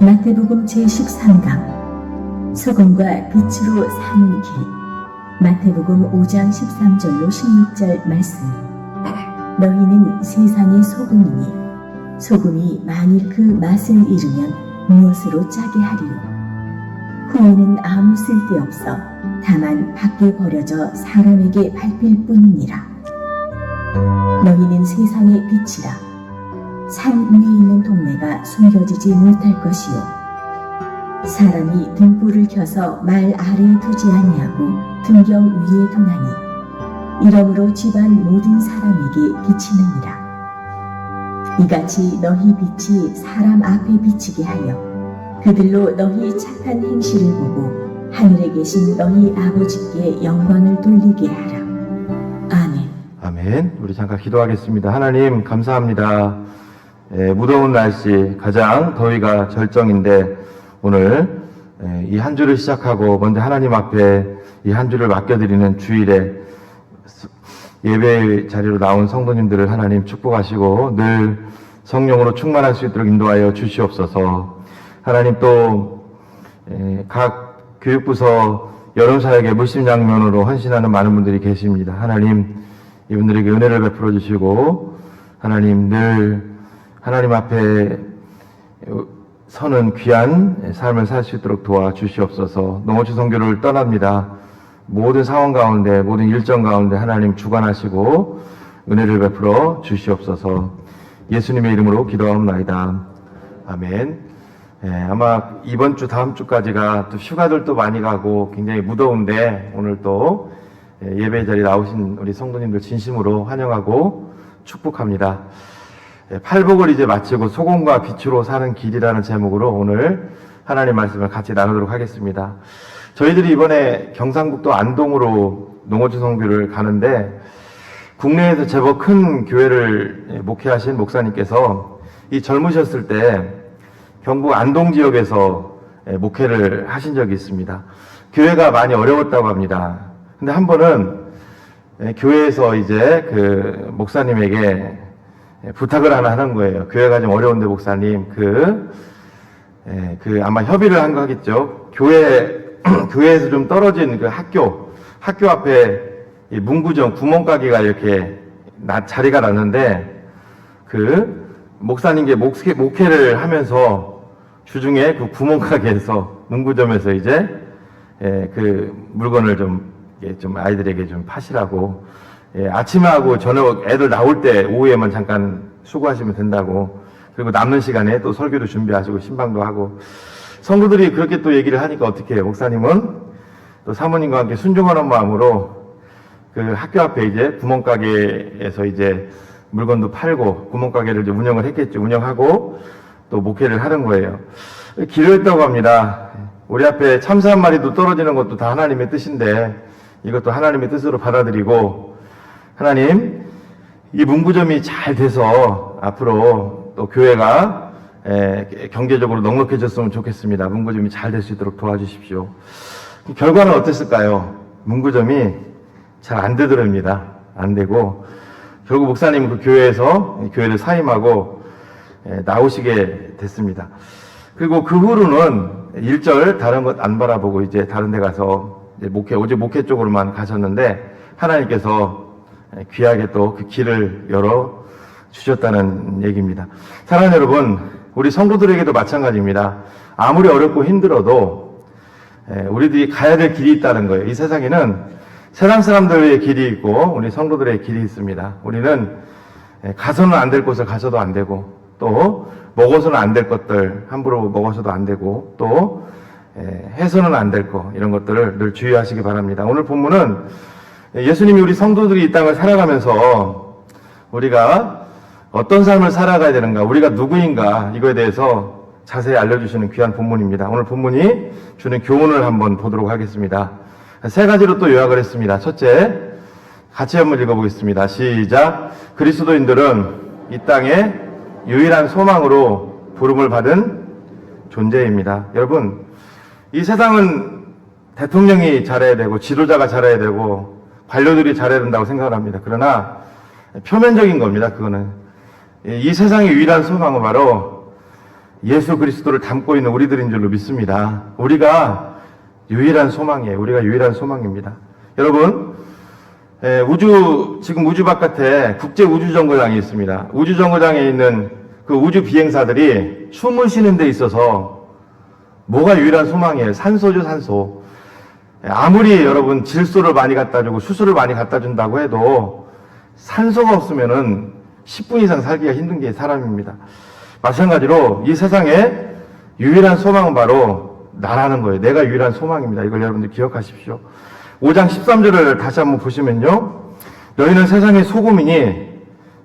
마태복음 제13강 소금과 빛으로 사는 길. 마태복음 5장 13절로 16절 말씀. 너희는 세상의 소금이니 소금이 만일 그 맛을 잃으면 무엇으로 짜게 하리요. 후에는 아무 쓸데없어 다만 밖에 버려져 사람에게 밟힐 뿐이니라. 너희는 세상의 빛이라. 산 위에 있는 동네가 숨겨지지 못할 것이요. 사람이 등불을 켜서 말 아래에 두지 아니하고 등경 위에 두나니 이러므로 집안 모든 사람에게 비치느니라. 이같이 너희 빛이 사람 앞에 비치게 하여 그들로 너희 착한 행실을 보고 하늘에 계신 너희 아버지께 영광을 돌리게 하라. 아멘. 아멘. 우리 잠깐 기도하겠습니다. 하나님 감사합니다. 무더운 날씨, 가장 더위가 절정인데 오늘 이 한 주를 시작하고 먼저 하나님 앞에 이 한 주를 맡겨드리는 주일에 예배 자리로 나온 성도님들을 하나님 축복하시고 늘 성령으로 충만할 수 있도록 인도하여 주시옵소서. 하나님 또 각 교육부서 여름사역에 물심양면으로 헌신하는 많은 분들이 계십니다. 하나님 이분들에게 은혜를 베풀어 주시고 하나님 늘 하나님 앞에 서는 귀한 삶을 살 수 있도록 도와주시옵소서. 농어촌 선교를 떠납니다. 모든 상황 가운데 모든 일정 가운데 하나님 주관하시고 은혜를 베풀어 주시옵소서. 예수님의 이름으로 기도하옵나이다. 아멘. 아마 이번 주 다음 주까지가 또 휴가들도 많이 가고 굉장히 무더운데 오늘 또 예배 자리에 나오신 우리 성도님들 진심으로 환영하고 축복합니다. 팔복을 이제 마치고 소금과 빛으로 사는 길이라는 제목으로 오늘 하나님 말씀을 같이 나누도록 하겠습니다. 저희들이 이번에 경상북도 안동으로 농어촌 선교를 가는데 국내에서 제법 큰 교회를 목회하신 목사님께서 이 젊으셨을 때 경북 안동 지역에서 목회를 하신 적이 있습니다. 교회가 많이 어려웠다고 합니다. 근데 한 번은 교회에서 이제 그 목사님에게 부탁을 하나 하는 거예요. 교회가 좀 어려운데 목사님, 아마 협의를 한 거겠죠. 교회에서 좀 떨어진 그 학교 앞에 문구점 구멍가게가 이렇게 자리가 났는데 그 목사님께 목회를 하면서 주중에 그 구멍가게에서 문구점에서 이제 그 물건을 좀 아이들에게 좀 파시라고 아침에 하고 저녁 애들 나올 때 오후에만 잠깐 수고하시면 된다고. 그리고 남는 시간에 또 설교도 준비하시고 신방도 하고. 성도들이 그렇게 또 얘기를 하니까 어떻게 해요? 목사님은 또 사모님과 함께 순종하는 마음으로 그 학교 앞에 이제 구멍가게에서 이제 물건도 팔고 구멍가게를 이제 운영을 했겠죠. 운영하고 또 목회를 하는 거예요. 기도했다고 합니다. 우리 앞에 참새 한 마리도 떨어지는 것도 다 하나님의 뜻인데 이것도 하나님의 뜻으로 받아들이고 하나님, 이 문구점이 잘 돼서 앞으로 또 교회가 경제적으로 넉넉해졌으면 좋겠습니다. 문구점이 잘 될 수 있도록 도와주십시오. 결과는 어땠을까요? 문구점이 잘 안 되더랍니다. 안 되고 결국 목사님은 그 교회를 사임하고 나오시게 됐습니다. 그리고 그 후로는 일절 다른 것 안 바라보고 이제 다른 데 가서 오직 목회 쪽으로만 가셨는데 하나님께서 귀하게 또 그 길을 열어 주셨다는 얘기입니다. 사랑하는 여러분, 우리 성도들에게도 마찬가지입니다. 아무리 어렵고 힘들어도 우리들이 가야 될 길이 있다는 거예요. 이 세상에는 세상 사람들의 길이 있고 우리 성도들의 길이 있습니다. 우리는 가서는 안 될 곳을 가서도 안 되고 또 먹어서는 안 될 것들 함부로 먹어서도 안 되고 또 해서는 안 될 거 이런 것들을 늘 주의하시기 바랍니다. 오늘 본문은 예수님이 우리 성도들이 이 땅을 살아가면서 우리가 어떤 삶을 살아가야 되는가, 우리가 누구인가 이거에 대해서 자세히 알려주시는 귀한 본문입니다. 오늘 본문이 주는 교훈을 한번 보도록 하겠습니다. 세 가지로 또 요약을 했습니다. 첫째, 같이 한번 읽어보겠습니다. 시작. 그리스도인들은 이 땅의 유일한 소망으로 부름을 받은 존재입니다. 여러분, 이 세상은 대통령이 잘해야 되고 지도자가 잘해야 되고 관료들이 잘해야 된다고 생각을 합니다. 그러나 표면적인 겁니다. 그거는 이 세상의 유일한 소망은 바로 예수 그리스도를 담고 있는 우리들인 줄로 믿습니다. 우리가 유일한 소망이에요. 우리가 유일한 소망입니다. 여러분, 지금 우주 바깥에 국제 우주 정거장이 있습니다. 우주 정거장에 있는 그 우주 비행사들이 숨을 쉬는 데 있어서 뭐가 유일한 소망이에요? 산소죠, 산소. 아무리 여러분 질소를 많이 갖다 주고 수소를 많이 갖다 준다고 해도 산소가 없으면은 10분 이상 살기가 힘든 게 사람입니다. 마찬가지로 이 세상에 유일한 소망은 바로 나라는 거예요. 내가 유일한 소망입니다. 이걸 여러분들 기억하십시오. 5장 13절을 다시 한번 보시면요. 너희는 세상의 소금이니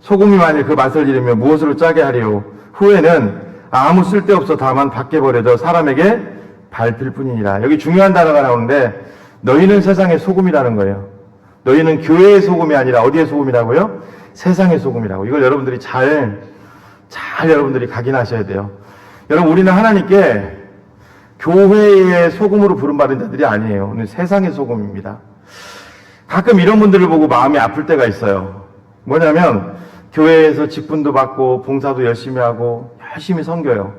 소금이 만일 그 맛을 잃으면 무엇으로 짜게 하리요. 후에는 아무 쓸데없어 다만 밖에 버려져 사람에게 밟힐 뿐이니라. 여기 중요한 단어가 나오는데 너희는 세상의 소금이라는 거예요. 너희는 교회의 소금이 아니라 어디의 소금이라고요? 세상의 소금이라고. 이걸 여러분들이 잘 여러분들이 각인하셔야 돼요. 여러분, 우리는 하나님께 교회의 소금으로 부름받은 자들이 아니에요. 우리는 세상의 소금입니다. 가끔 이런 분들을 보고 마음이 아플 때가 있어요. 뭐냐면 교회에서 직분도 받고 봉사도 열심히 하고 열심히 섬겨요.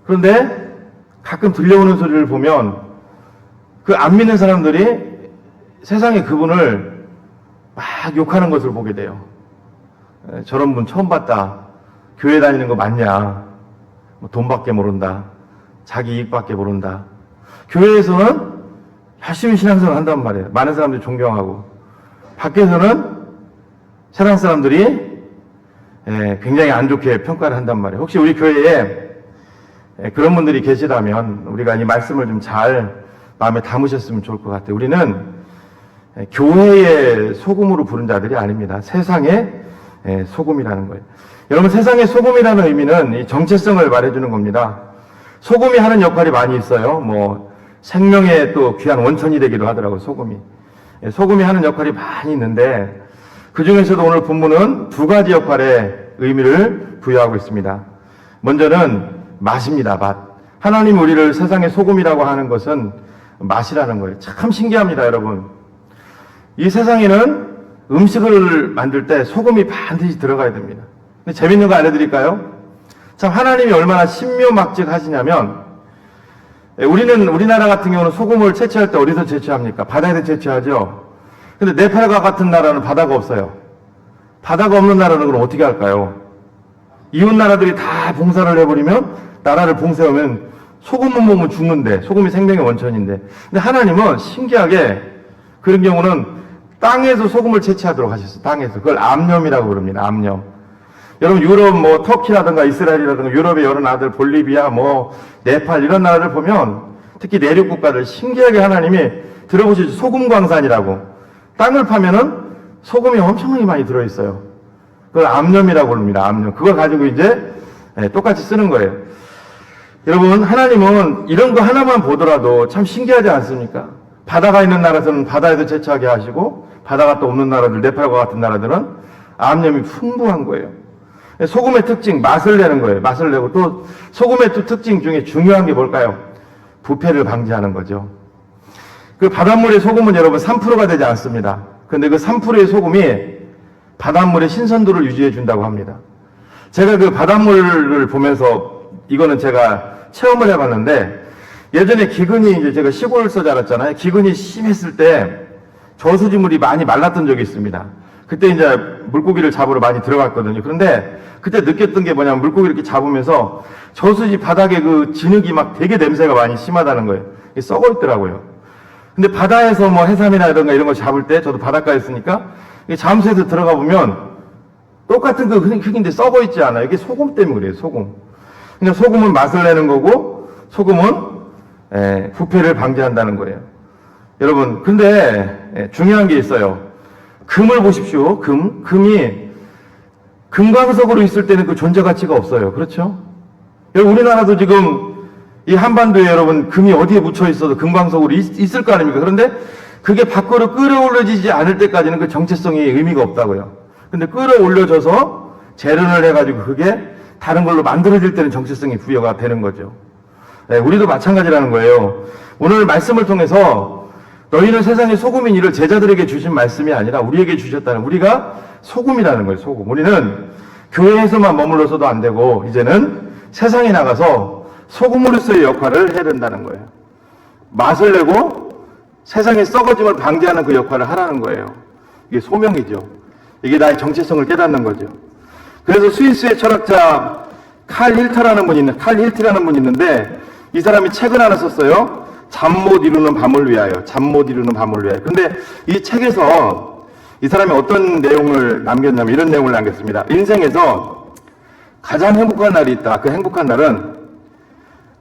그런데 가끔 들려오는 소리를 보면 그 안 믿는 사람들이 세상에 그분을 막 욕하는 것을 보게 돼요. 저런 분 처음 봤다. 교회 다니는 거 맞냐? 뭐 돈밖에 모른다. 자기 이익밖에 모른다. 교회에서는 열심히 신앙생활 한단 말이에요. 많은 사람들이 존경하고. 밖에서는 세상 사람들이 굉장히 안 좋게 평가를 한단 말이에요. 혹시 우리 교회에 그런 분들이 계시다면 우리가 이 말씀을 좀 잘 마음에 담으셨으면 좋을 것 같아요. 우리는 교회의 소금으로 부른 자들이 아닙니다. 세상의 소금이라는 거예요. 여러분, 세상의 소금이라는 의미는 이 정체성을 말해주는 겁니다. 소금이 하는 역할이 많이 있어요. 뭐 생명의 또 귀한 원천이 되기도 하더라고요. 소금이 하는 역할이 많이 있는데 그 중에서도 오늘 본문은 두 가지 역할의 의미를 부여하고 있습니다. 먼저는 맛입니다. 맛. 하나님 우리를 세상의 소금이라고 하는 것은 맛이라는 거예요. 참 신기합니다, 여러분. 이 세상에는 음식을 만들 때 소금이 반드시 들어가야 됩니다. 근데 재밌는 거 알려드릴까요? 참 하나님이 얼마나 신묘막직하시냐면 우리나라 같은 경우는 소금을 채취할 때 어디서 채취합니까? 바다에서 채취하죠. 근데 네팔과 같은 나라는 바다가 없어요. 바다가 없는 나라는 그럼 어떻게 할까요? 이웃 나라들이 다 봉사를 해버리면 나라를 봉쇄하면 소금만 먹으면 죽는데 소금이 생명의 원천인데 근데 하나님은 신기하게 그런 경우는 땅에서 소금을 채취하도록 하셨어요. 땅에서. 그걸 암염이라고 부릅니다. 암염. 여러분 유럽 뭐 터키라든가 이스라엘이라든가 유럽의 여러 나라들 볼리비아 뭐 네팔 이런 나라를 보면 특히 내륙 국가들 신기하게 하나님이 들어보시죠. 소금 광산이라고. 땅을 파면은 소금이 엄청나게 많이 들어있어요. 그걸 암염이라고 부릅니다. 암염. 그걸 가지고 이제 똑같이 쓰는 거예요. 여러분, 하나님은 이런 거 하나만 보더라도 참 신기하지 않습니까? 바다가 있는 나라에서는 바다에서 채취하게 하시고 바다가 또 없는 나라들, 네팔과 같은 나라들은 암염이 풍부한 거예요. 소금의 특징, 맛을 내는 거예요. 맛을 내고 또 소금의 또 특징 중에 중요한 게 뭘까요? 부패를 방지하는 거죠. 그 바닷물의 소금은 여러분 3%가 되지 않습니다. 근데 그 3%의 소금이 바닷물의 신선도를 유지해 준다고 합니다. 제가 그 바닷물을 보면서 이거는 제가 체험을 해봤는데 예전에 기근이 이제 제가 시골에서 자랐잖아요. 기근이 심했을 때 저수지물이 많이 말랐던 적이 있습니다. 그때 이제 물고기를 잡으러 많이 들어갔거든요. 그런데 그때 느꼈던 게 뭐냐면 물고기 이렇게 잡으면서 저수지 바닥에 그 진흙이 막 되게 냄새가 많이 심하다는 거예요. 이게 썩어 있더라고요. 근데 바다에서 뭐 해삼이나 이런 거 잡을 때 저도 바닷가에 있으니까 잠수해서 들어가 보면 똑같은 그 흙인데 썩어 있지 않아요. 이게 소금 때문에 그래요. 소금. 그러니까 소금은 맛을 내는 거고 소금은 부패를 방지한다는 거예요. 여러분, 근데 중요한 게 있어요. 금을 보십시오. 금이 금광석으로 있을 때는 그 존재 가치가 없어요. 그렇죠? 여러분, 우리나라도 지금 이 한반도에 여러분 금이 어디에 묻혀 있어도 금광석으로 있을 거 아닙니까? 그런데 그게 밖으로 끌어올려지지 않을 때까지는 그 정체성이 의미가 없다고요. 근데 끌어올려져서 재련을 해가지고 그게 다른 걸로 만들어질 때는 정체성이 부여가 되는 거죠. 우리도 마찬가지라는 거예요. 오늘 말씀을 통해서 너희는 세상의 소금인 이를 제자들에게 주신 말씀이 아니라 우리에게 주셨다는, 우리가 소금이라는 거예요. 소금. 우리는 교회에서만 머물러서도 안 되고 이제는 세상에 나가서 소금으로서의 역할을 해야 된다는 거예요. 맛을 내고 세상의 썩어짐을 방지하는 그 역할을 하라는 거예요. 이게 소명이죠. 이게 나의 정체성을 깨닫는 거죠. 그래서 스위스의 철학자 칼 힐트라는 분이 있는데 이 사람이 책을 하나 썼어요. 잠 못 이루는 밤을 위하여. 잠 못 이루는 밤을 위하여. 근데 이 책에서 이 사람이 어떤 내용을 남겼냐면 이런 내용을 남겼습니다. 인생에서 가장 행복한 날이 있다. 그 행복한 날은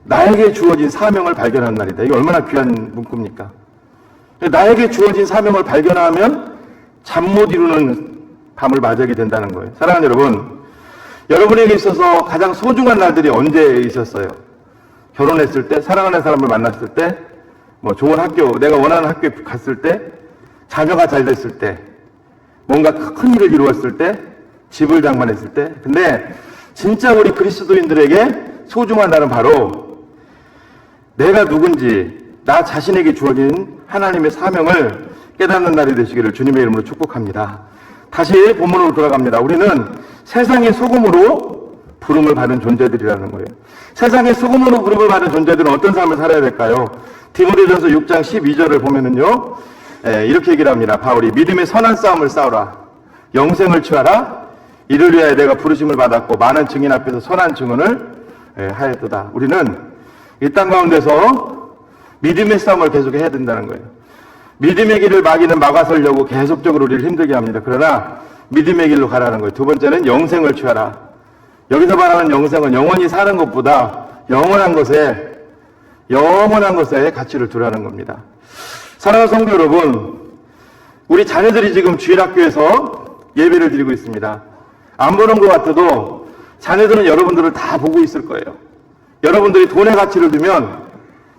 나에게 주어진 사명을 발견한 날이다. 이게 얼마나 귀한 문구입니까? 나에게 주어진 사명을 발견하면 잠 못 이루는 밤을 맞이하게 된다는 거예요. 사랑하는 여러분, 여러분에게 있어서 가장 소중한 날들이 언제 있었어요? 결혼했을 때, 사랑하는 사람을 만났을 때, 뭐 좋은 학교, 내가 원하는 학교에 갔을 때, 자녀가 잘 됐을 때, 뭔가 큰 일을 이루었을 때, 집을 장만했을 때. 근데 진짜 우리 그리스도인들에게 소중한 날은 바로 내가 누군지, 나 자신에게 주어진 하나님의 사명을 깨닫는 날이 되시기를 주님의 이름으로 축복합니다. 다시 본문으로 돌아갑니다. 우리는 세상의 소금으로 부름을 받은 존재들이라는 거예요. 세상의 소금으로 부름을 받은 존재들은 어떤 삶을 살아야 될까요? 디모데전서 6장 12절을 보면은요, 이렇게 얘기를 합니다. 바울이 믿음의 선한 싸움을 싸우라. 영생을 취하라. 이를 위하여 내가 부르심을 받았고 많은 증인 앞에서 선한 증언을 하였도다. 우리는 이 땅 가운데서 믿음의 싸움을 계속 해야 된다는 거예요. 믿음의 길을 마귀는 막아서려고 계속적으로 우리를 힘들게 합니다. 그러나 믿음의 길로 가라는 거예요. 두 번째는 영생을 취하라. 여기서 말하는 영생은 영원히 사는 것보다 영원한 것에 가치를 두라는 겁니다. 사랑하는 성도 여러분, 우리 자녀들이 지금 주일학교에서 예배를 드리고 있습니다. 안 보는 것 같아도 자녀들은 여러분들을 다 보고 있을 거예요. 여러분들이 돈에 가치를 두면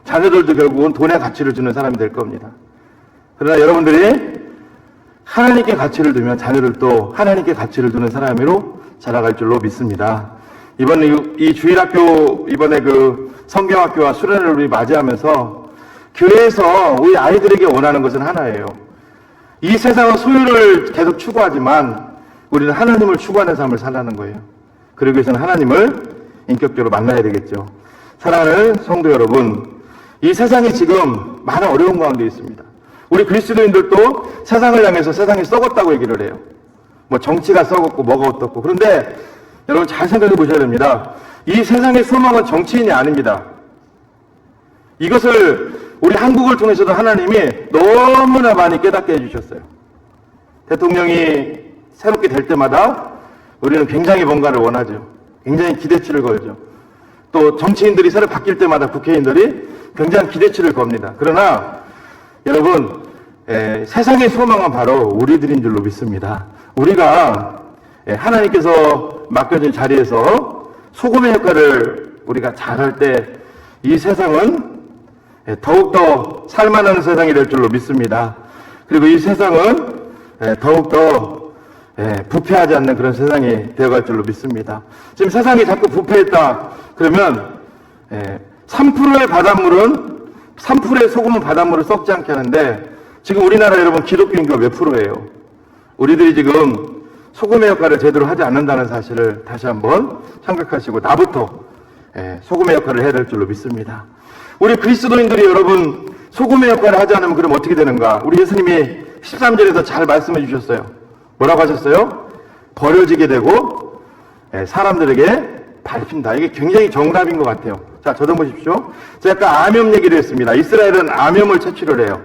자녀들도 결국은 돈에 가치를 주는 사람이 될 겁니다. 그러나 여러분들이 하나님께 가치를 두면 자녀들도 하나님께 가치를 두는 사람으로 자라갈 줄로 믿습니다. 이번에 이 주일학교, 이번에 그 성경학교와 수련회를 우리 맞이하면서 교회에서 우리 아이들에게 원하는 것은 하나예요. 이 세상은 소유를 계속 추구하지만 우리는 하나님을 추구하는 삶을 살라는 거예요. 그러기 위해서는 하나님을 인격적으로 만나야 되겠죠. 사랑하는 성도 여러분, 이 세상이 지금 많은 어려운 가운데 있습니다. 우리 그리스도인들도 세상을 향해서 세상이 썩었다고 얘기를 해요. 뭐 정치가 썩었고 뭐가 어떻고. 그런데 여러분 잘 생각해 보셔야 됩니다. 이 세상의 소망은 정치인이 아닙니다. 이것을 우리 한국을 통해서도 하나님이 너무나 많이 깨닫게 해주셨어요. 대통령이 새롭게 될 때마다 우리는 굉장히 뭔가를 원하죠. 굉장히 기대치를 걸죠. 또 정치인들이 새로 바뀔 때마다 국회의원들이 굉장히 기대치를 겁니다. 그러나 여러분, 세상의 소망은 바로 우리들인 줄로 믿습니다. 우리가 하나님께서 맡겨진 자리에서 소금의 역할을 우리가 잘할 때 이 세상은 더욱더 살만한 세상이 될 줄로 믿습니다. 그리고 이 세상은 더욱더 부패하지 않는 그런 세상이 되어갈 줄로 믿습니다. 지금 세상이 자꾸 부패했다 그러면 3%의 바닷물은 3%의 소금은 바닷물을 썩지 않게 하는데 지금 우리나라 여러분 기독교 인구가 몇 프로예요? 우리들이 지금 소금의 역할을 제대로 하지 않는다는 사실을 다시 한번 생각하시고 나부터 소금의 역할을 해야 될 줄로 믿습니다. 우리 그리스도인들이 여러분 소금의 역할을 하지 않으면 그럼 어떻게 되는가? 우리 예수님이 13절에서 잘 말씀해 주셨어요. 뭐라고 하셨어요? 버려지게 되고 사람들에게 밟힌다. 이게 굉장히 정답인 것 같아요. 자, 저도 보십시오. 제가 아까 암염 얘기를 했습니다. 이스라엘은 암염을 채취를 해요.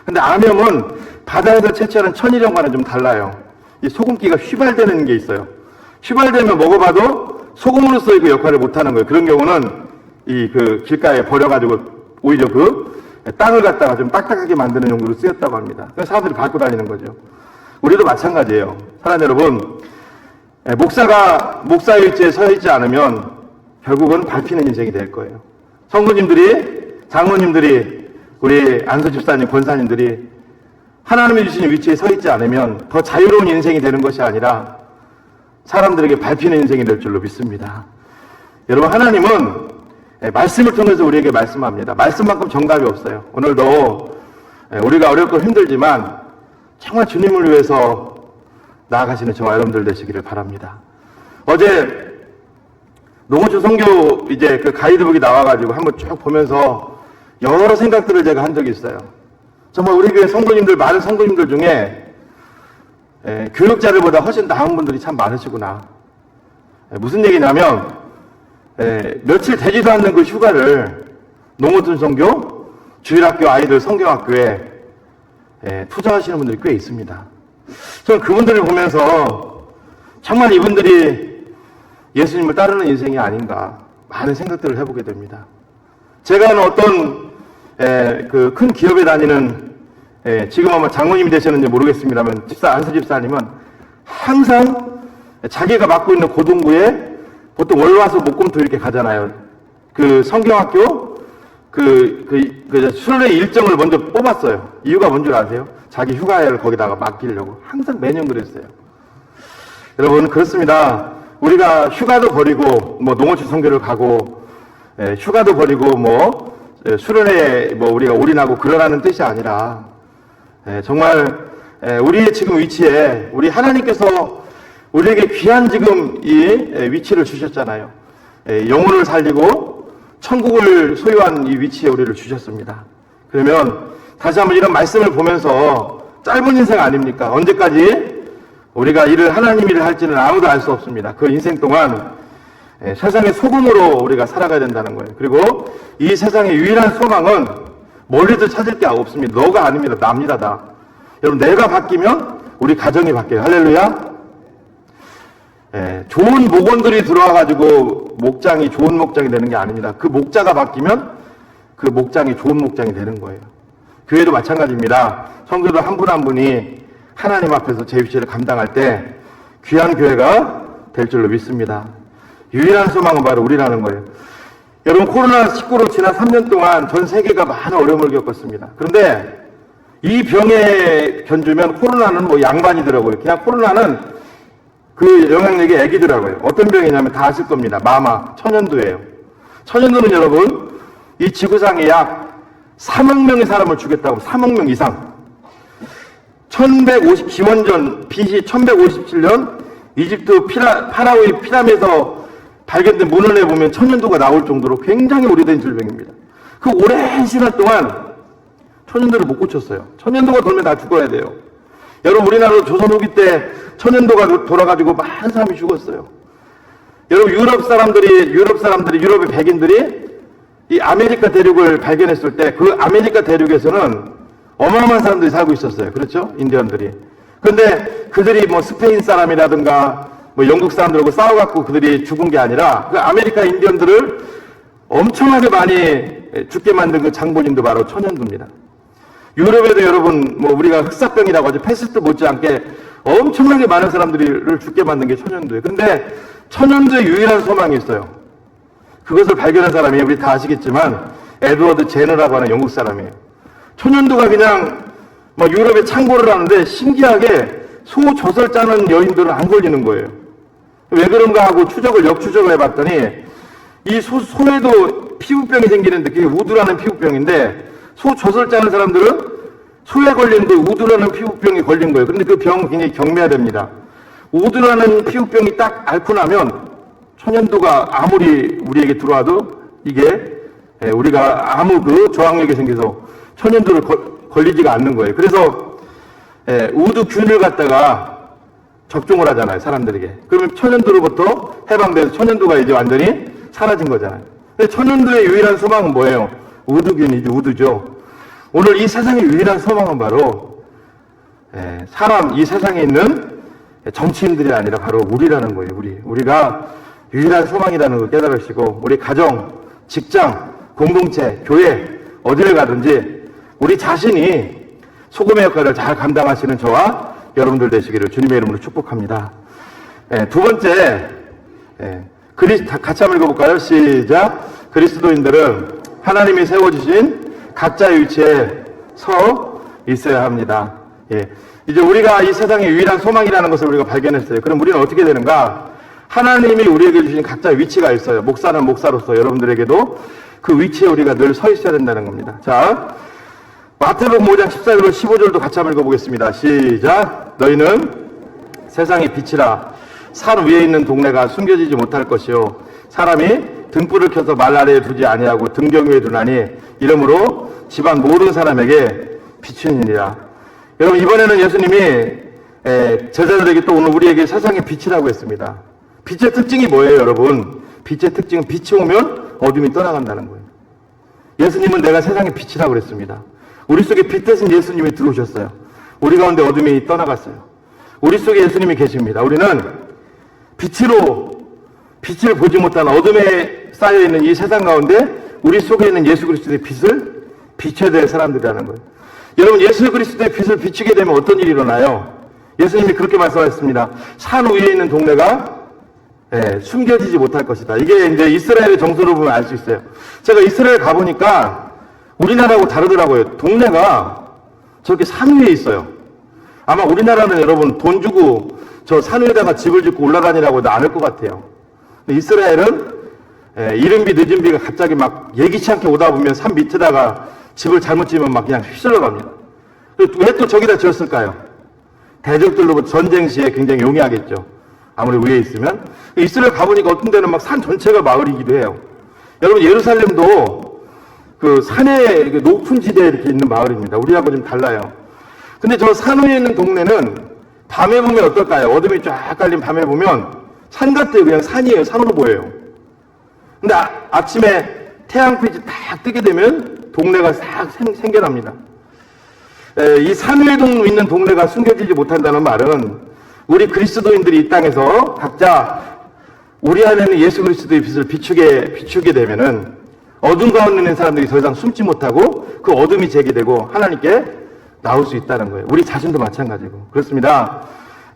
근데 암염은 바다에서 채취하는 천일염과는 좀 달라요. 이 소금기가 휘발되는 게 있어요. 휘발되면 먹어봐도 소금으로서의 그 역할을 못하는 거예요. 그런 경우는 이 그 길가에 버려가지고 오히려 그 땅을 갖다가 좀 딱딱하게 만드는 용도로 쓰였다고 합니다. 그래서 사람들이 밟고 다니는 거죠. 우리도 마찬가지예요. 사랑하는 여러분, 목사가 목사일지에 서 있지 않으면 결국은 밟히는 인생이 될 거예요. 성도님들이, 장로님들이, 우리 안수 집사님, 권사님들이 하나님이 주신 위치에 서 있지 않으면 더 자유로운 인생이 되는 것이 아니라 사람들에게 밟히는 인생이 될 줄로 믿습니다. 여러분, 하나님은 말씀을 통해서 우리에게 말씀합니다. 말씀만큼 정답이 없어요. 오늘도 우리가 어렵고 힘들지만 정말 주님을 위해서 나아가시는 저와 여러분들 되시기를 바랍니다. 어제 농어촌 선교 이제 그 가이드북이 나와가지고 한번 쭉 보면서 여러 생각들을 제가 한 적이 있어요. 정말 우리 교회 성도님들, 많은 성도님들 중에 교육자들보다 훨씬 나은 분들이 참 많으시구나. 무슨 얘기냐면 며칠 되지도 않는 그 휴가를 농어촌 선교, 주일학교 아이들 성경학교에 투자하시는 분들이 꽤 있습니다. 저는 그분들을 보면서 정말 이분들이 예수님을 따르는 인생이 아닌가 많은 생각들을 해보게 됩니다. 제가 아는 어떤 그 큰 기업에 다니는 지금 아마 장모님이 되셨는지 모르겠습니다만 안수 집사님은 항상 자기가 맡고 있는 고등부에 보통 월화수 목금토 이렇게 가잖아요. 그 성경학교 그 순례 일정을 먼저 뽑았어요. 이유가 뭔 줄 아세요? 자기 휴가를 거기다가 맡기려고 항상 매년 그랬어요. 여러분 그렇습니다. 우리가 휴가도 버리고 뭐 농어촌 선교를 가고 휴가도 버리고 뭐 수련회에 뭐 우리가 올인하고 그러라는 뜻이 아니라 정말 우리의 지금 위치에 우리 하나님께서 우리에게 귀한 지금 이 위치를 주셨잖아요. 영혼을 살리고 천국을 소유한 이 위치에 우리를 주셨습니다. 그러면 다시 한번 이런 말씀을 보면서 짧은 인생 아닙니까? 언제까지 우리가 하나님 일을 할지는 아무도 알 수 없습니다. 그 인생 동안 세상의 소금으로 우리가 살아가야 된다는 거예요. 그리고 이 세상의 유일한 소망은 멀리도 찾을 게 없습니다. 너가 아닙니다. 납니다, 다. 여러분, 내가 바뀌면 우리 가정이 바뀌어요. 할렐루야. 좋은 목원들이 들어와가지고 목장이 좋은 목장이 되는 게 아닙니다. 그 목자가 바뀌면 그 목장이 좋은 목장이 되는 거예요. 교회도 마찬가지입니다. 성도들 한 분 한 분이 하나님 앞에서 제 위치를 감당할 때 귀한 교회가 될 줄로 믿습니다. 유일한 소망은 바로 우리라는 거예요. 여러분, 코로나19로 지난 3년 동안 전 세계가 많은 어려움을 겪었습니다. 그런데 이 병에 견주면 코로나는 뭐 양반이더라고요. 그냥 코로나는 그 영향력이 애기더라고요. 어떤 병이냐면 다 아실 겁니다. 마마, 천연두예요. 천연두는 여러분, 이 지구상에 약 3억 명의 사람을 죽였다고, 3억 명 이상. 기원전 BC 1157년 이집트 파라오의 피라미드에서 발견된 문헌에 보면 천연두가 나올 정도로 굉장히 오래된 질병입니다. 그 오랜 시간 동안 천연두를 못 고쳤어요. 천연두가 돌면 다 죽어야 돼요. 여러분, 우리나라도 조선 후기 때 천연두가 돌아가지고 많은 사람이 죽었어요. 여러분, 유럽의 백인들이 이 아메리카 대륙을 발견했을 때 그 아메리카 대륙에서는 어마어마한 사람들이 살고 있었어요. 그렇죠? 인디언들이. 그런데 그들이 뭐 스페인 사람이라든가 뭐 영국 사람들하고 싸워갖고 그들이 죽은 게 아니라 그 아메리카 인디언들을 엄청나게 많이 죽게 만든 그 장본인도 바로 천연두입니다. 유럽에도 여러분 뭐 우리가 흑사병이라고 하죠. 패스트 못지않게 엄청나게 많은 사람들을 죽게 만든 게 천연두예요. 근데 천연두의 유일한 소망이 있어요. 그것을 발견한 사람이 우리 다 아시겠지만 에드워드 제너라고 하는 영국 사람이에요. 천연두가 그냥 막 유럽에 창고를 하는데 신기하게 소 젖을 짜는 여인들은 안 걸리는 거예요. 왜 그런가 하고 역추적을 해봤더니 이 소에도 피부병이 생기는데 그게 우두라는 피부병인데 소 젖을 짜는 사람들은 소에 걸린 그 우두라는 피부병이 걸린 거예요. 그런데 그 병은 굉장히 경미하답니다. 우두라는 피부병이 딱 앓고 나면 천연두가 아무리 우리에게 들어와도 이게 우리가 아무 그 저항력이 생겨서 천연두를 걸리지가 않는 거예요. 그래서 우두균을 갖다가 접종을 하잖아요, 사람들에게. 그러면 천연두로부터 해방돼서 천연두가 이제 완전히 사라진 거잖아요. 근데 천연두의 유일한 소망은 뭐예요? 우두균이죠, 우두죠. 오늘 이 세상의 유일한 소망은 바로 이 세상에 있는 정치인들이 아니라 바로 우리라는 거예요. 우리가 유일한 소망이라는 걸 깨달으시고 우리 가정, 직장, 공동체, 교회 어디를 가든지 우리 자신이 소금의 역할을 잘 감당하시는 저와 여러분들 되시기를 주님의 이름으로 축복합니다. 두 번째, 같이 한번 읽어볼까요? 시작. 그리스도인들은 하나님이 세워주신 각자의 위치에 서 있어야 합니다. 이제 우리가 이 세상의 유일한 소망이라는 것을 우리가 발견했어요. 그럼 우리는 어떻게 되는가? 하나님이 우리에게 주신 각자의 위치가 있어요. 목사는 목사로서 여러분들에게도 그 위치에 우리가 늘 서 있어야 된다는 겁니다. 자, 마태복음 5장 14절로 15절도 같이 한번 읽어보겠습니다. 시작. 너희는 세상의 빛이라. 산 위에 있는 동네가 숨겨지지 못할 것이요 사람이 등불을 켜서 말 아래에 두지 아니하고 등경 위에 두나니 이러므로 집안 모든 사람에게 비추니라. 여러분, 이번에는 예수님이 제자들에게 또 오늘 우리에게 세상의 빛이라고 했습니다. 빛의 특징이 뭐예요, 여러분? 빛의 특징은 빛이 오면 어둠이 떠나간다는 거예요. 예수님은 내가 세상의 빛이라고 그랬습니다. 우리 속에 빛 대신 예수님이 들어오셨어요. 우리 가운데 어둠이 떠나갔어요. 우리 속에 예수님이 계십니다. 우리는 빛을 보지 못한 어둠에 쌓여있는 이 세상 가운데 우리 속에 있는 예수 그리스도의 빛을 비춰야 될 사람들이라는 거예요. 여러분, 예수 그리스도의 빛을 비추게 되면 어떤 일이 일어나요? 예수님이 그렇게 말씀하셨습니다. 산 위에 있는 동네가 숨겨지지 못할 것이다. 이게 이제 이스라엘의 정서로 보면 알 수 있어요. 제가 이스라엘 가보니까 우리나라하고 다르더라고요. 동네가 저렇게 산 위에 있어요. 아마 우리나라는 여러분 돈 주고 저 산 위에다가 집을 짓고 올라다니라고 안 할 것 같아요. 근데 이스라엘은 이른 비 늦은 비가 갑자기 막 예기치 않게 오다 보면 산 밑에다가 집을 잘못 지으면 막 그냥 휩쓸러 갑니다. 왜 또 저기다 지었을까요? 대적들로 전쟁 시에 굉장히 용이하겠죠. 아무리 위에 있으면. 이스라엘 가보니까 어떤 데는 막 산 전체가 마을이기도 해요. 여러분, 예루살렘도 그 산에 높은 지대에 이렇게 있는 마을입니다. 우리하고 좀 달라요. 근데 저 산 위에 있는 동네는 밤에 보면 어떨까요? 어둠이 쫙 깔린 밤에 보면 산 같아요. 그냥 산이에요. 산으로 보여요. 근데 아침에 태양빛이 딱 뜨게 되면 동네가 싹 생겨납니다. 이 산 위에 있는 동네가 숨겨지지 못한다는 말은 우리 그리스도인들이 이 땅에서 각자 우리 안에는 예수 그리스도의 빛을 비추게 되면은 어둠 가운데 있는 사람들이 더 이상 숨지 못하고 그 어둠이 제기되고 하나님께 나올 수 있다는 거예요. 우리 자신도 마찬가지고. 그렇습니다.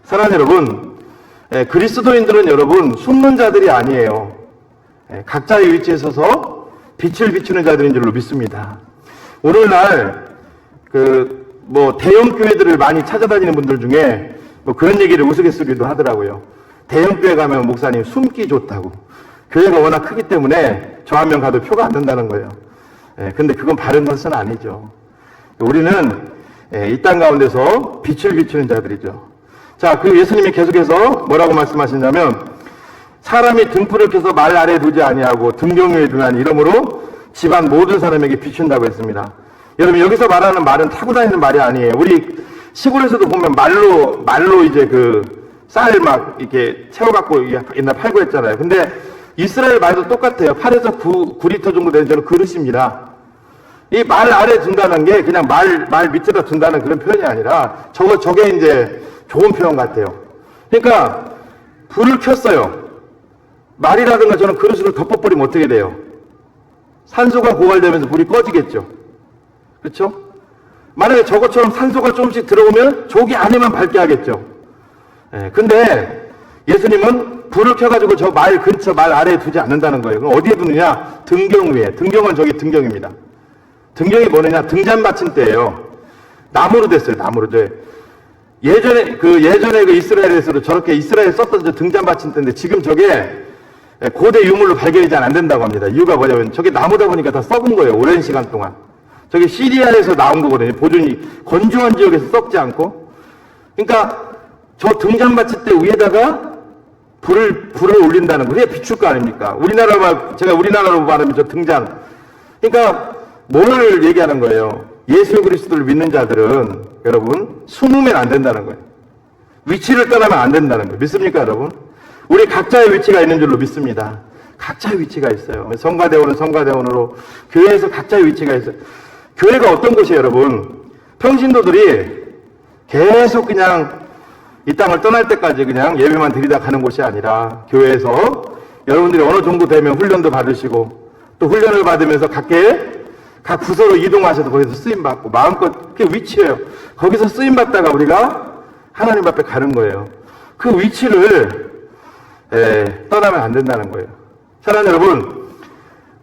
사랑하는 여러분, 그리스도인들은 여러분 숨는 자들이 아니에요. 각자의 위치에 서서 빛을 비추는 자들인 줄로 믿습니다. 오늘날 대형 교회들을 많이 찾아다니는 분들 중에 그런 얘기를 우스갯소리도 하더라고요. 대형 교회 가면 목사님 숨기 좋다고. 교회가 워낙 크기 때문에 저 한 명 가도 표가 안 된다는 거예요. 근데 그건 바른 것은 아니죠. 우리는 이 땅 가운데서 빛을 비추는 자들이죠. 자, 그 예수님이 계속해서 뭐라고 말씀하시냐면 사람이 등불을 켜서 말 아래에 두지 아니하고 등경 위에 두나니 이러므로 집안 모든 사람에게 비춘다고 했습니다. 여러분, 여기서 말하는 말은 타고 다니는 말이 아니에요. 우리 시골에서도 보면 말로 이제 쌀 막 이렇게 채워갖고 옛날 팔고 했잖아요. 근데 이스라엘 말도 똑같아요. 8에서 9리터 정도 되는 저는 그릇입니다. 이 말 아래 둔다는 게 그냥 말 밑에다 둔다는 그런 표현이 아니라 저게 이제 좋은 표현 같아요. 그러니까 불을 켰어요. 말이라든가 저는 그릇으로 덮어버리면 어떻게 돼요? 산소가 고갈되면서 불이 꺼지겠죠. 그렇죠? 만약에 저것처럼 산소가 조금씩 들어오면 저기 안에만 밝게 하겠죠. 근데 예수님은 불을 켜가지고 저 말 근처 말 아래에 두지 않는다는 거예요. 그럼 어디에 두느냐? 등경 위에. 등경은 저기 등경입니다. 등경이 뭐냐면 등잔 받침대예요. 나무로 됐어요. 나무로. 예전에 그 이스라엘에서도 저렇게 이스라엘 썼던 저 등잔 받침대인데 지금 저게 고대 유물로 발견이 잘 안 된다고 합니다. 이유가 뭐냐면 저게 나무다 보니까 다 썩은 거예요. 오랜 시간 동안. 저게 시리아에서 나온 거거든요. 보존이 건조한 지역에서 썩지 않고. 그러니까 저 등잔 받침대 위에다가 불을 올린다는 거예요. 비출 거 아닙니까? 제가 우리나라로 말하면 저 등잔. 그러니까 뭘 얘기하는 거예요? 예수 그리스도를 믿는 자들은 여러분 숨으면 안 된다는 거예요. 위치를 떠나면 안 된다는 거예요. 믿습니까, 여러분? 우리 각자의 위치가 있는 줄로 믿습니다. 각자의 위치가 있어요. 성가대원은 성가대원으로 교회에서 각자의 위치가 있어요. 교회가 어떤 곳이에요, 여러분? 평신도들이 계속 그냥 이 땅을 떠날 때까지 그냥 예배만 드리다 가는 곳이 아니라 교회에서 여러분들이 어느 정도 되면 훈련도 받으시고 또 훈련을 받으면서 각 부서로 이동하셔서 거기서 쓰임받고 마음껏 그게 위치예요. 거기서 쓰임받다가 우리가 하나님 앞에 가는 거예요. 그 위치를 떠나면 안 된다는 거예요. 사랑하는 여러분,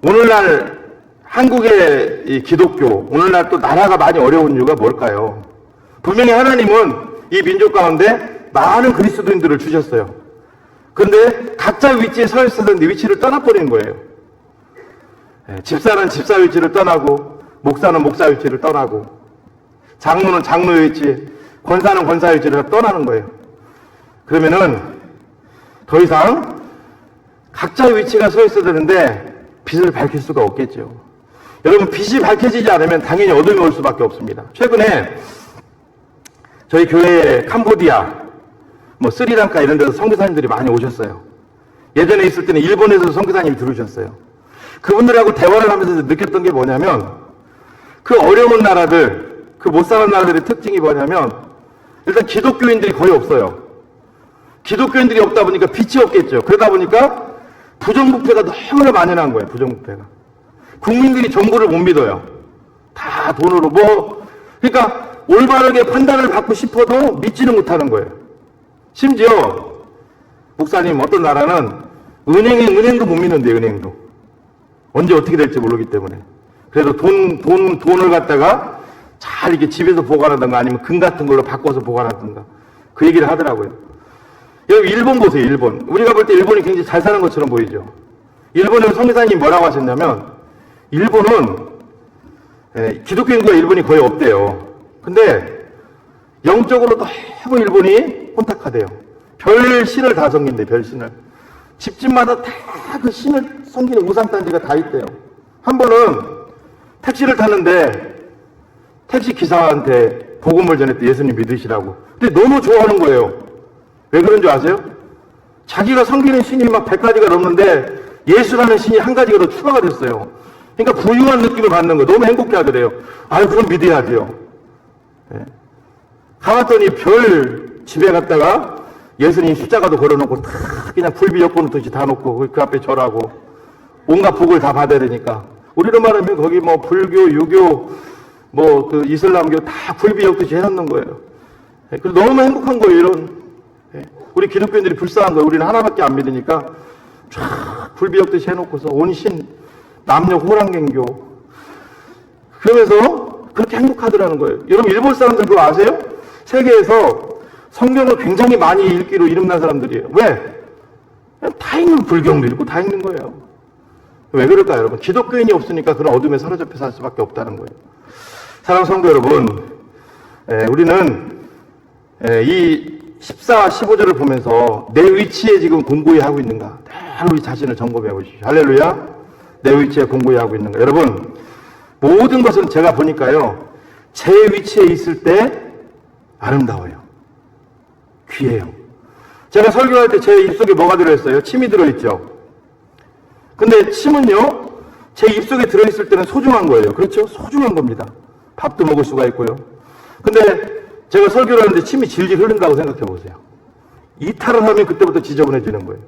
오늘날 한국의 이 기독교, 오늘날 또 나라가 많이 어려운 이유가 뭘까요? 분명히 하나님은 이 민족 가운데 많은 그리스도인들을 주셨어요. 그런데 각자 위치에 서 있었는데 위치를 떠나버리는 거예요. 집사는 집사 위치를 떠나고 목사는 목사 위치를 떠나고 장로는 장로 위치, 권사는 권사 위치를 떠나는 거예요. 그러면은 더 이상 각자의 위치가 서 있어야 되는데 빛을 밝힐 수가 없겠죠. 여러분, 빛이 밝혀지지 않으면 당연히 어둠이 올 수밖에 없습니다. 최근에 저희 교회에 캄보디아, 스리랑카 이런 데서 선교사님들이 많이 오셨어요. 예전에 있을 때는 일본에서 선교사님이 들어오셨어요. 그분들하고 대화를 하면서 느꼈던 게 뭐냐면, 그 어려운 나라들, 그 못 사는 나라들의 특징이 뭐냐면, 일단 기독교인들이 거의 없어요. 기독교인들이 없다 보니까 빛이 없겠죠. 그러다 보니까 부정부패가 너무나 만연한 거예요. 부정부패가. 국민들이 정부를 못 믿어요. 다 돈으로 그러니까 올바르게 판단을 받고 싶어도 믿지는 못하는 거예요. 심지어 목사님, 어떤 나라는 은행도 못 믿는데, 은행도 언제 어떻게 될지 모르기 때문에. 그래도 돈을 갖다가 잘 이렇게 집에서 보관하든가 아니면 금 같은 걸로 바꿔서 보관하든가 그 얘기를 하더라고요. 여기 일본 보세요. 일본. 우리가 볼 때 일본이 굉장히 잘 사는 것처럼 보이죠. 일본의 성교사님이 뭐라고 하셨냐면, 일본은 기독교인과 일본이 거의 없대요. 근데 영적으로 너무 일본이 혼탁하대요. 별 신을 다 섬긴대. 별 신을. 집집마다 다 그 신을 섬기는 우상단지가 다 있대요. 한 번은 택시를 탔는데 택시 기사한테 복음을 전했대. 예수님 믿으시라고. 근데 너무 좋아하는 거예요. 왜 그런 줄 아세요? 자기가 섬기는 신이 막 100가지가 넘는데 예수라는 신이 한 가지가 더 추가가 됐어요. 그러니까 부유한 느낌을 받는 거예요. 너무 행복해 하더래요. 아유, 그럼 믿어야죠. 네. 가봤더니 별 집에 갔다가 예수님 십자가도 걸어놓고 다 그냥 굴비 엮어놓듯이 다 놓고 그 앞에 절하고 온갖 복을 다 받아야 되니까. 우리로 말하면 거기 불교, 유교, 그 이슬람교 다 굴비 엮듯이 해놓는 거예요. 네. 그래서 너무 행복한 거예요. 이런. 우리 기독교인들이 불쌍한 거예요. 우리는 하나밖에 안 믿으니까 쫙 굴비역듯이 해놓고서 온신 남녀 호랑갱교 그러면서 그렇게 행복하더라는 거예요. 여러분, 일본 사람들 그거 아세요? 세계에서 성경을 굉장히 많이 읽기로 이름난 사람들이에요. 왜? 다 읽는, 불경도 읽고 다 읽는 거예요. 왜 그럴까요, 여러분? 기독교인이 없으니까 그런 어둠에 사로잡혀 살 수밖에 없다는 거예요. 사랑하는 성도 여러분, 우리는 이 14, 15절을 보면서 내 위치에 지금 공고히 하고 있는가? 늘 우리 자신을 점검해 보십시오. 할렐루야. 내 위치에 공고히 하고 있는가? 여러분, 모든 것은 제가 보니까요, 제 위치에 있을 때 아름다워요. 귀해요. 제가 설교할 때 제 입속에 뭐가 들어있어요? 침이 들어있죠. 근데 침은요, 제 입속에 들어있을 때는 소중한 거예요. 그렇죠? 소중한 겁니다. 밥도 먹을 수가 있고요. 근데 제가 설교를 하는데 침이 질질 흐른다고 생각해 보세요. 이탈을 하면 그때부터 지저분해지는 거예요.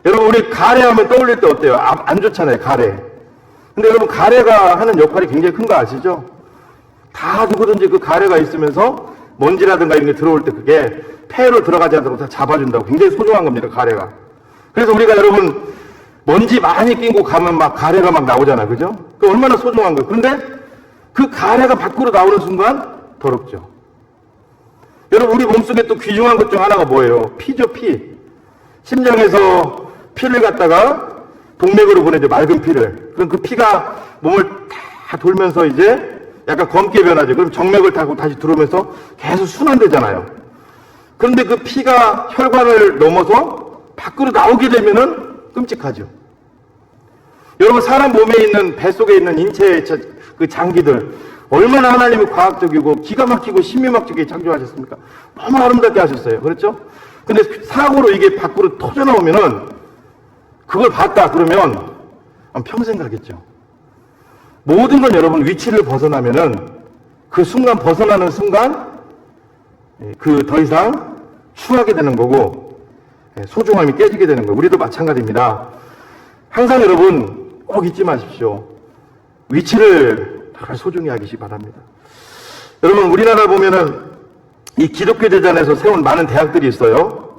여러분, 우리 가래하면 떠올릴 때 어때요? 안 좋잖아요, 가래. 근데 여러분, 가래가 하는 역할이 굉장히 큰 거 아시죠? 다 누구든지 그 가래가 있으면서 먼지라든가 이런 게 들어올 때 그게 폐로 들어가지 않도록 다 잡아준다고. 굉장히 소중한 겁니다, 가래가. 그래서 우리가 여러분, 먼지 많이 낀고 가면 막 가래가 막 나오잖아요, 그죠? 그 얼마나 소중한 거예요. 그런데 그 가래가 밖으로 나오는 순간 더럽죠. 여러분, 우리 몸속에 또 귀중한 것 중 하나가 뭐예요? 피죠, 피. 심장에서 피를 갖다가 동맥으로 보내죠, 맑은 피를. 그럼 그 피가 몸을 다 돌면서 이제 약간 검게 변하죠. 그럼 정맥을 타고 다시 들어오면서 계속 순환되잖아요. 그런데 그 피가 혈관을 넘어서 밖으로 나오게 되면은 끔찍하죠. 여러분, 사람 몸에 있는, 뱃속에 있는 인체의 그 장기들, 얼마나 하나님이 과학적이고 기가 막히고 신비막지게 창조하셨습니까? 너무 아름답게 하셨어요. 그렇죠? 근데 사고로 이게 밖으로 터져나오면은, 그걸 봤다 그러면 평생 가겠죠. 모든 건 여러분, 위치를 벗어나면은 그 순간, 벗어나는 순간 그 더 이상 추하게 되는 거고 소중함이 깨지게 되는 거예요. 우리도 마찬가지입니다. 항상 여러분 꼭 잊지 마십시오. 위치를 늘 소중히 하시기 바랍니다. 여러분, 우리나라 보면은 이 기독교 대전에서 세운 많은 대학들이 있어요.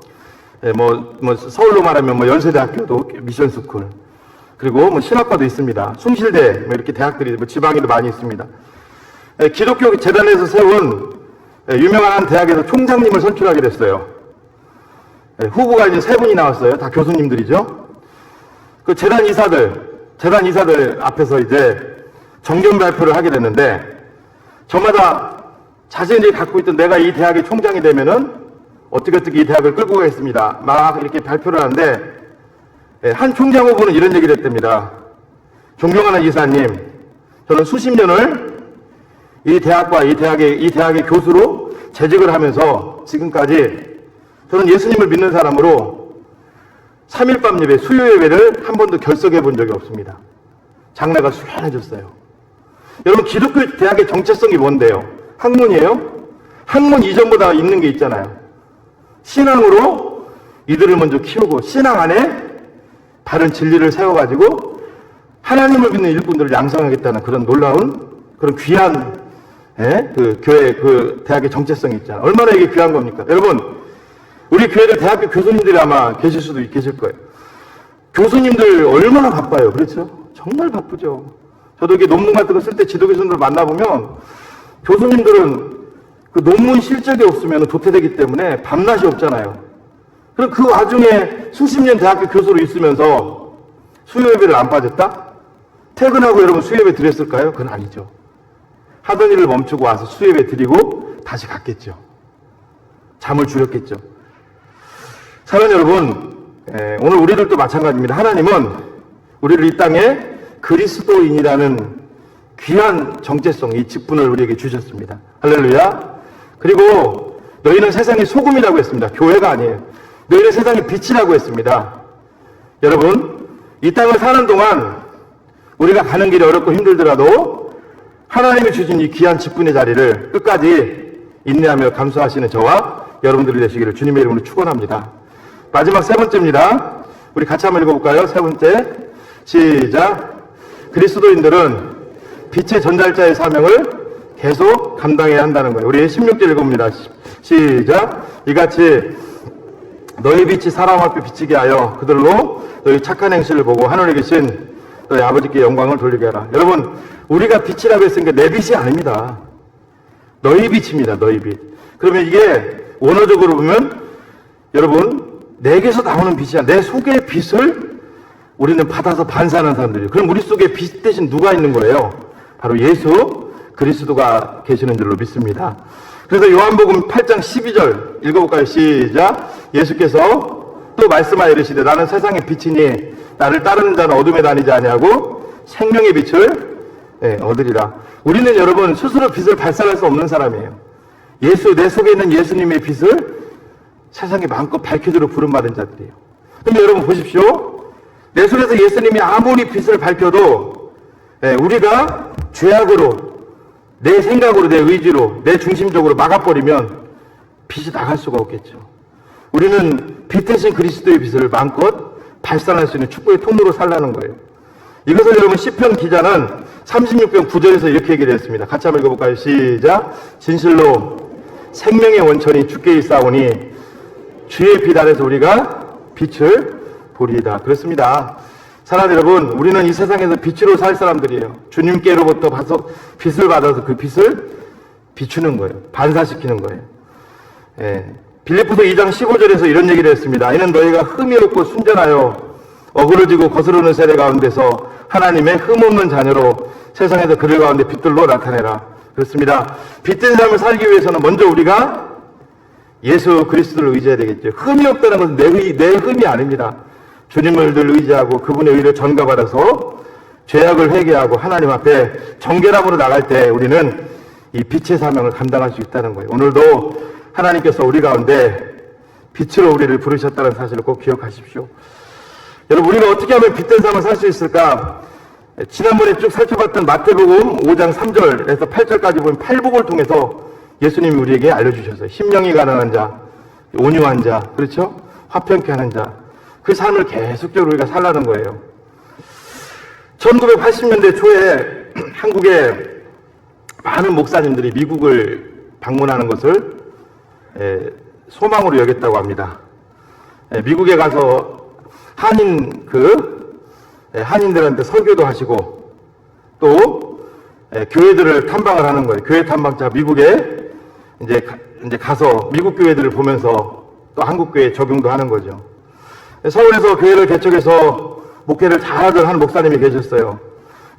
서울로 말하면 연세대학교도 미션스쿨, 그리고 신학과도 있습니다. 숭실대, 이렇게 대학들이 지방에도 많이 있습니다. 기독교 재단에서 세운 유명한 한 대학에서 총장님을 선출하게 됐어요. 후보가 이제 3분이 나왔어요. 다 교수님들이죠. 그 재단 이사들 앞에서 이제 정견 발표를 하게 됐는데, 저마다 자신들이 갖고 있던, 내가 이 대학의 총장이 되면은 어떻게 이 대학을 끌고 가겠습니다, 막 이렇게 발표를 하는데, 한 총장 후보는 이런 얘기를 했답니다. 존경하는 이사님, 저는 수십 년을 이 대학의 교수로 재직을 하면서 지금까지 저는 예수님을 믿는 사람으로 3일 밤 예배, 수요 예배를 한 번도 결석해 본 적이 없습니다. 장래가 수연해졌어요. 여러분, 기독교 대학의 정체성이 뭔데요? 학문이에요? 학문 이전보다 있는 게 있잖아요. 신앙으로 이들을 먼저 키우고 신앙 안에 바른 진리를 세워가지고 하나님을 믿는 일꾼들을 양성하겠다는 그런 놀라운, 그런 귀한 그 교회, 그 대학의 정체성이 있잖아요. 얼마나 이게 귀한 겁니까? 여러분, 우리 교회들 대학교 교수님들이 아마 계실 수도 계실 거예요. 교수님들 얼마나 바빠요. 그렇죠? 정말 바쁘죠. 저도 이게 논문 같은 거 쓸 때 지도 교수님들 만나보면 교수님들은 그 논문 실적이 없으면 도태되기 때문에 밤낮이 없잖아요. 그럼 그 와중에 수십 년 대학교 교수로 있으면서 수요예배를 안 빠졌다? 퇴근하고 여러분 수요예배 드렸을까요? 그건 아니죠. 하던 일을 멈추고 와서 수요예배 드리고 다시 갔겠죠. 잠을 줄였겠죠. 사랑하는 여러분, 오늘 우리들도 마찬가지입니다. 하나님은 우리를 이 땅에 그리스도인이라는 귀한 정체성, 이 직분을 우리에게 주셨습니다. 할렐루야. 그리고 너희는 세상의 소금이라고 했습니다. 교회가 아니에요. 너희는 세상의 빛이라고 했습니다. 여러분, 이 땅을 사는 동안 우리가 가는 길이 어렵고 힘들더라도 하나님이 주신 이 귀한 직분의 자리를 끝까지 인내하며 감수하시는 저와 여러분들이 되시기를 주님의 이름으로 축원합니다. 마지막 세 번째입니다. 우리 같이 한번 읽어볼까요? 세 번째. 시작. 그리스도인들은 빛의 전달자의 사명을 계속 감당해야 한다는 거예요. 우리 16절 읽어봅니다. 시작. 이같이 너희 빛이 사람 앞에 비치게 하여 그들로 너희 착한 행실을 보고 하늘에 계신 너희 아버지께 영광을 돌리게 하라. 여러분, 우리가 빛이라고 했으니까 내 빛이 아닙니다. 너희 빛입니다. 너희 빛. 그러면 이게 원어적으로 보면 여러분, 내게서 나오는 빛이야. 내 속의 빛을 우리는 받아서 반사하는 사람들이에요. 그럼 우리 속에 빛 대신 누가 있는 거예요? 바로 예수 그리스도가 계시는 줄로 믿습니다. 그래서 요한복음 8장 12절 읽어볼까요? 시작. 예수께서 또 말씀하여 이르시되 나는 세상의 빛이니 나를 따르는 자는 어둠에 다니지 아니하고 생명의 빛을 얻으리라. 우리는 여러분 스스로 빛을 발산할 수 없는 사람이에요. 내 속에 있는 예수님의 빛을 세상에 마음껏 밝혀주려 부름받은 자들이에요. 근데 여러분 보십시오. 내 속에서 예수님이 아무리 빛을 밝혀도 우리가 죄악으로 내 생각으로 내 의지로 내 중심적으로 막아버리면 빛이 나갈 수가 없겠죠. 우리는 빛 대신 그리스도의 빛을 마음껏 발산할 수 있는 축복의 통로로 살라는 거예요. 이것을 여러분 시편 기자는 36편 9절에서 이렇게 얘기를 했습니다. 같이 한번 읽어볼까요? 시작. 진실로 생명의 원천이 주께 있사오니 주의 빛 아래서 우리가 빛을 보리이다. 그렇습니다. 사랑하는 여러분, 우리는 이 세상에서 빛으로 살 사람들이에요. 주님께로부터 빛을 받아서 그 빛을 비추는 거예요. 반사시키는 거예요. 빌립보서 2장 15절에서 이런 얘기를 했습니다. 이는 너희가 흠이 없고 순전하여 어그러지고 거스르는 세대 가운데서 하나님의 흠없는 자녀로 세상에서 그들 가운데 빛들로 나타내라. 그렇습니다. 빛된 삶을 살기 위해서는 먼저 우리가 예수 그리스도를 의지해야 되겠죠. 흠이 없다는 것은 내 흠이 아닙니다. 주님을 늘 의지하고 그분의 의를 전가받아서 죄악을 회개하고 하나님 앞에 정결함으로 나갈 때 우리는 이 빛의 사명을 감당할 수 있다는 거예요. 오늘도 하나님께서 우리 가운데 빛으로 우리를 부르셨다는 사실을 꼭 기억하십시오. 여러분, 우리가 어떻게 하면 빛된 삶을 살 수 있을까? 지난번에 쭉 살펴봤던 마태복음 5장 3절에서 8절까지 보면 팔복을 통해서 예수님이 우리에게 알려주셨어요. 심령이 가난한 자, 온유한 자, 그렇죠? 화평케 하는 자. 그 삶을 계속적으로 우리가 살라는 거예요. 1980년대 초에 한국의 많은 목사님들이 미국을 방문하는 것을 소망으로 여겼다고 합니다. 미국에 가서 한인들한테 설교도 하시고 또 교회들을 탐방을 하는 거예요. 교회 탐방자 미국에 이제 가서 미국 교회들을 보면서 또 한국 교회 적용도 하는 거죠. 서울에서 교회를 개척해서 목회를 잘하던 한 목사님이 계셨어요.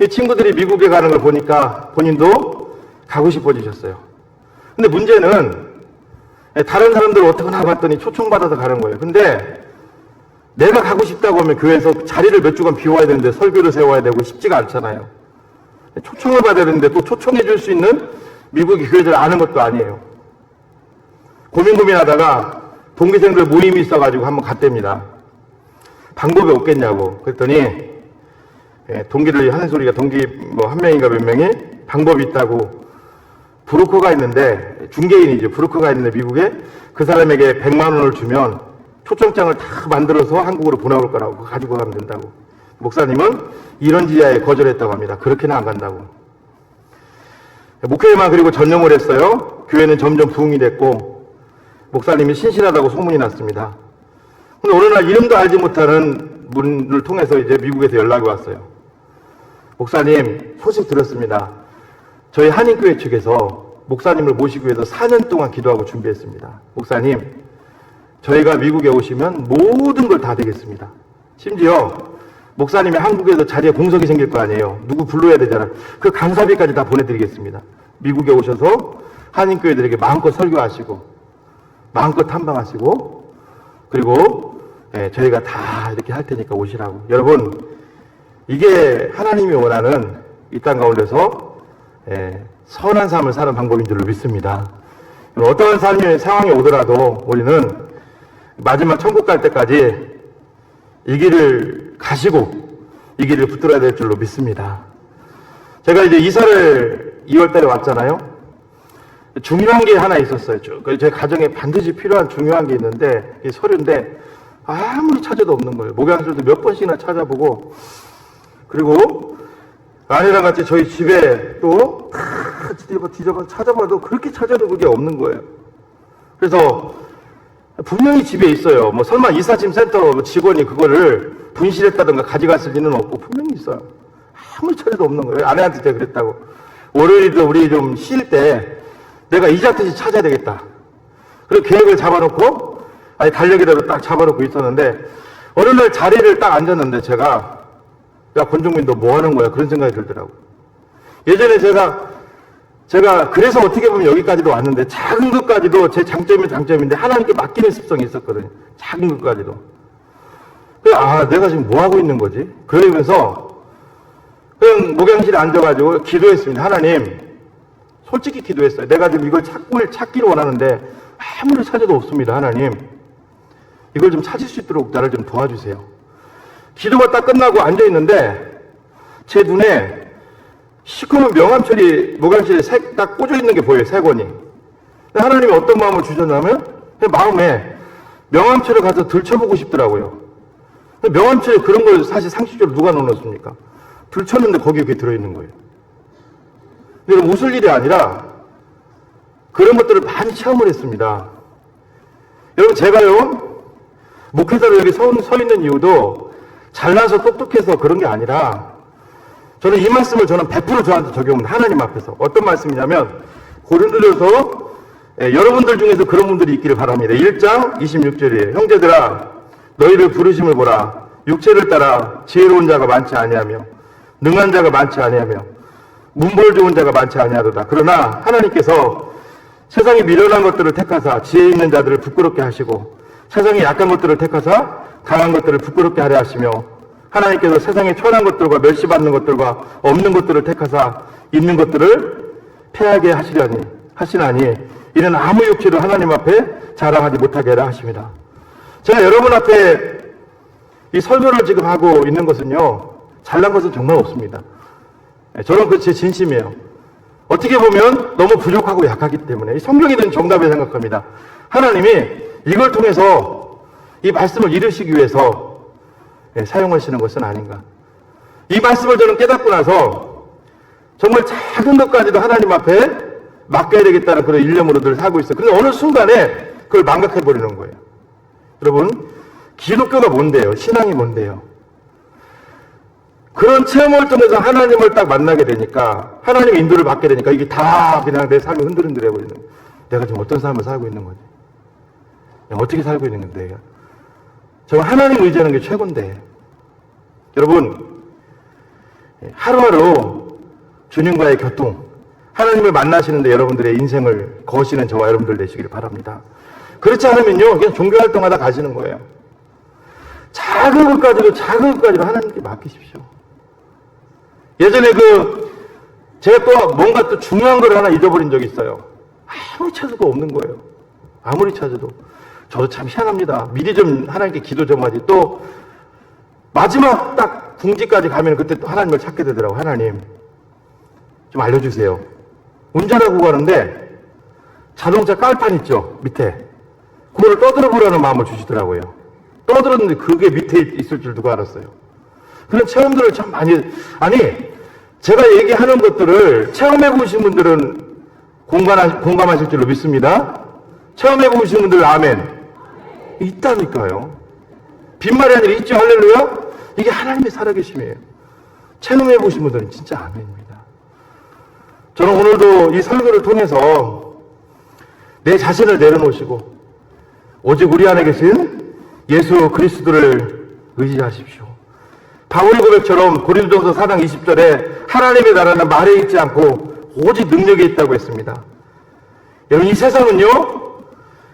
이 친구들이 미국에 가는 걸 보니까 본인도 가고 싶어지셨어요. 근데 문제는 다른 사람들 어떻게 나봤더니 초청받아서 가는 거예요. 근데 내가 가고 싶다고 하면 교회에서 자리를 몇 주간 비워야 되는데 설교를 세워야 되고 쉽지가 않잖아요. 초청을 받아야 되는데 또 초청해 줄 수 있는 미국의 교회들 아는 것도 아니에요. 고민하다가 동기생들 모임이 있어가지고 한번 갔답니다. 방법이 없겠냐고. 그랬더니 동기들 하는 소리가 동기 뭐 한 명인가 몇 명이 방법이 있다고 브로커가 있는데 중개인이죠. 브로커가 있는데 미국에 그 사람에게 100만 원을 주면 초청장을 다 만들어서 한국으로 보내올 거라고 그거 가지고 가면 된다고. 목사님은 이런 지하에 거절했다고 합니다. 그렇게는 안 간다고. 목회에만 그리고 전념을 했어요. 교회는 점점 부흥이 됐고 목사님이 신실하다고 소문이 났습니다. 근데 어느 날 이름도 알지 못하는 분을 통해서 이제 미국에서 연락이 왔어요. 목사님 소식 들었습니다. 저희 한인교회 측에서 목사님을 모시기 위해서 4년 동안 기도하고 준비했습니다. 목사님, 저희가 미국에 오시면 모든 걸 다 되겠습니다. 심지어 목사님이 한국에서 자리에 공석이 생길 거 아니에요. 누구 불러야 되잖아. 그 간사비까지 다 보내드리겠습니다. 미국에 오셔서 한인교회들에게 마음껏 설교하시고 마음껏 탐방하시고 그리고 저희가 다 이렇게 할 테니까 오시라고. 여러분, 이게 하나님이 원하는 이 땅 가운데서 선한 삶을 사는 방법인 줄로 믿습니다. 어떠한 삶의 상황이 오더라도 우리는 마지막 천국 갈 때까지 이 길을 가시고 이 길을 붙들어야 될 줄로 믿습니다. 제가 이제 이사를 2월 달에 왔잖아요. 중요한 게 하나 있었어요. 제 가정에 반드시 필요한 중요한 게 있는데 이게 서류인데 아무리 찾아도 없는 거예요. 목양실도 몇 번씩이나 찾아보고 그리고 아내랑 같이 저희 집에 또 다 뒤져봐 찾아봐도 그렇게 찾아도 그게 없는 거예요. 그래서 분명히 집에 있어요. 뭐 설마 이사짐 센터 직원이 그거를 분실했다든가 가져갔을 리는 없고 분명히 있어요. 아무리 찾아도 없는 거예요. 아내한테 제가 그랬다고. 월요일도 우리 좀 쉴 때 내가 이자듯이 찾아야 되겠다. 그리고 계획을 잡아놓고 달력이라도 딱 잡아놓고 있었는데 어느 날 자리를 딱 앉았는데 제가 야 권종민 너 뭐 하는 거야? 그런 생각이 들더라고. 예전에 제가 그래서 어떻게 보면 여기까지도 왔는데 작은 것까지도 제 장점이면 장점인데 하나님께 맡기는 습성이 있었거든요. 작은 것까지도. 그래서 내가 지금 뭐 하고 있는 거지? 그러면서 그냥 목양실에 앉아가지고 기도했습니다. 하나님, 솔직히 기도했어요. 내가 지금 이걸 찾기를 원하는데 아무리 찾아도 없습니다. 하나님, 이걸 좀 찾을 수 있도록 나를 좀 도와주세요. 기도가 딱 끝나고 앉아있는데 제 눈에 시커먼 명함철이 목양실에 딱 꽂아있는 게 보여요. 3권이. 하나님이 어떤 마음을 주셨냐면 마음에 명함철을 가서 들춰보고 싶더라고요. 명함철에 그런 걸 사실 상식적으로 누가 넣어놓습니까? 들쳤는데 거기에 그게 들어있는 거예요. 근데 웃을 일이 아니라 그런 것들을 많이 체험을 했습니다. 여러분, 제가요 목회자로 여기 서 있는 이유도 잘나서 똑똑해서 그런 게 아니라 저는 이 말씀을 100% 저한테 적용합니다. 하나님 앞에서. 어떤 말씀이냐면 고린도전서 여러분들 중에서 그런 분들이 있기를 바랍니다. 1장 26절이에요. 형제들아 너희를 부르심을 보라. 육체를 따라 지혜로운 자가 많지 아니하며 능한 자가 많지 아니하며 문벌 좋은 자가 많지 아니하도다. 그러나 하나님께서 세상에 미련한 것들을 택하사 지혜 있는 자들을 부끄럽게 하시고 세상에 약한 것들을 택하사 강한 것들을 부끄럽게 하려 하시며 하나님께서 세상에 천한 것들과 멸시받는 것들과 없는 것들을 택하사 있는 것들을 패하게 하시나니 이는 아무 육체로 하나님 앞에 자랑하지 못하게 하라 하십니다. 제가 여러분 앞에 이 설교를 지금 하고 있는 것은요, 잘난 것은 정말 없습니다. 저는 그 제 진심이에요. 어떻게 보면 너무 부족하고 약하기 때문에 이 성경이 든 정답을 생각합니다. 하나님이 이걸 통해서 이 말씀을 이루시기 위해서 사용하시는 것은 아닌가. 이 말씀을 저는 깨닫고 나서 정말 작은 것까지도 하나님 앞에 맡겨야 되겠다는 그런 일념으로 늘 살고 있어요. 근데 어느 순간에 그걸 망각해버리는 거예요. 여러분, 기독교가 뭔데요? 신앙이 뭔데요? 그런 체험을 통해서 하나님을 딱 만나게 되니까, 하나님의 인도를 받게 되니까 이게 다 그냥 내 삶이 흔들흔들해버리는 거예요. 내가 지금 어떤 삶을 살고 있는 거지? 어떻게 살고 있는 건데, 내가? 정말 하나님 의지하는 게 최고인데. 여러분, 하루하루 주님과의 교통, 하나님을 만나시는데 여러분들의 인생을 거시는 저와 여러분들 되시길 바랍니다. 그렇지 않으면요, 그냥 종교활동하다 가시는 거예요. 작은 것까지도 하나님께 맡기십시오. 예전에 제가 또 뭔가 또 중요한 걸 하나 잊어버린 적이 있어요. 아무리 찾아도 없는 거예요. 아무리 찾아도. 저도 참 희한합니다. 미리 좀 하나님께 기도 좀 하지. 또 마지막 딱 궁지까지 가면 그때 또 하나님을 찾게 되더라고요. 하나님 좀 알려주세요. 운전하고 가는데 자동차 깔판 있죠, 밑에. 그거를 떠들어 보라는 마음을 주시더라고요. 떠들었는데 그게 밑에 있을 줄 누가 알았어요. 그런 체험들을 참 많이, 제가 얘기하는 것들을 체험해 보신 분들은 공감하실 줄로 믿습니다. 체험해 보신 분들 아멘. 있다니까요. 빈말이 아니라 있죠. 할렐루야. 이게 하나님의 살아계심이에요. 체험해 보신 분들은 진짜 아멘입니다. 저는 오늘도 이 설교를 통해서 내 자신을 내려놓으시고 오직 우리 안에 계신 예수 그리스도를 의지하십시오. 바울 고백처럼 고린도서 4장 20절에 하나님의 나라는 말에 있지 않고 오직 능력에 있다고 했습니다. 여러분, 이 세상은요,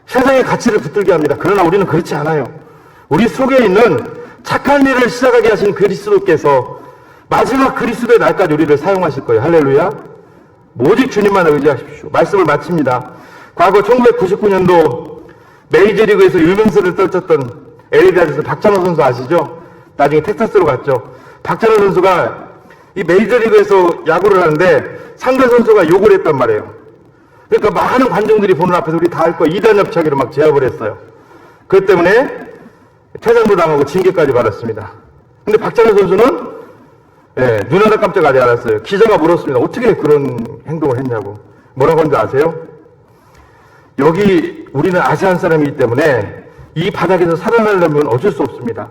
세상의 가치를 붙들게 합니다. 그러나 우리는 그렇지 않아요. 우리 속에 있는 착한 일을 시작하게 하신 그리스도께서 마지막 그리스도의 날까지 우리를 사용하실 거예요. 할렐루야. 오직 주님만 의지하십시오. 말씀을 마칩니다. 과거 1999년도 메이저리그에서 유명세를 떨쳤던 LA다저스 박찬호 선수 아시죠? 나중에 텍사스로 갔죠. 박찬호 선수가 이 메이저리그에서 야구를 하는데 상대 선수가 욕을 했단 말이에요. 그러니까 많은 관중들이 보는 앞에서 우리 다 할 거야. 2단 협차기로 막 제압을 했어요. 그것 때문에 퇴장도 당하고 징계까지 받았습니다. 근데 박찬호 선수는 눈 하나 깜짝 하지 않았어요. 기자가 물었습니다. 어떻게 그런 행동을 했냐고. 뭐라고 하는지 아세요? 여기 우리는 아시안 사람이기 때문에 이 바닥에서 살아나려면 어쩔 수 없습니다.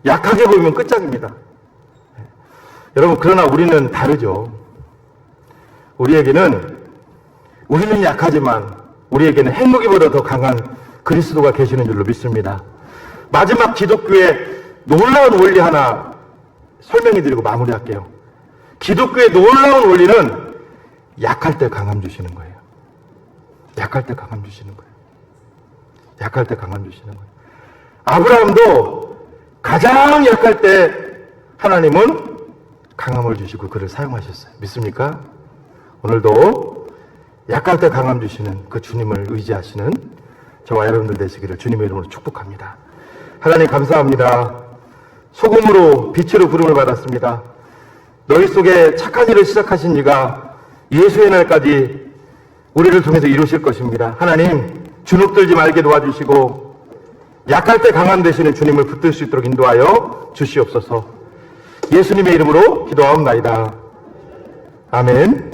약하게 보이면 끝장입니다. 여러분, 그러나 우리는 다르죠. 우리는 약하지만 우리에게는 핵무기보다 더 강한 그리스도가 계시는 줄로 믿습니다. 마지막 기독교의 놀라운 원리 하나 설명해 드리고 마무리할게요. 기독교의 놀라운 원리는 약할 때 강함 주시는 거예요. 약할 때 강함 주시는 거예요. 약할 때 강함 주시는 거예요. 아브라함도 가장 약할 때 하나님은 강함을 주시고 그를 사용하셨어요. 믿습니까? 오늘도 약할 때 강함 주시는 그 주님을 의지하시는 저와 여러분들 되시기를 주님의 이름으로 축복합니다. 하나님 감사합니다. 소금으로 빛으로 부름을 받았습니다. 너희 속에 착한 일을 시작하신 이가 예수의 날까지 우리를 통해서 이루실 것입니다. 하나님, 주눅들지 말게 도와주시고 약할 때 강함 되시는 주님을 붙들 수 있도록 인도하여 주시옵소서. 예수님의 이름으로 기도하옵나이다. 아멘.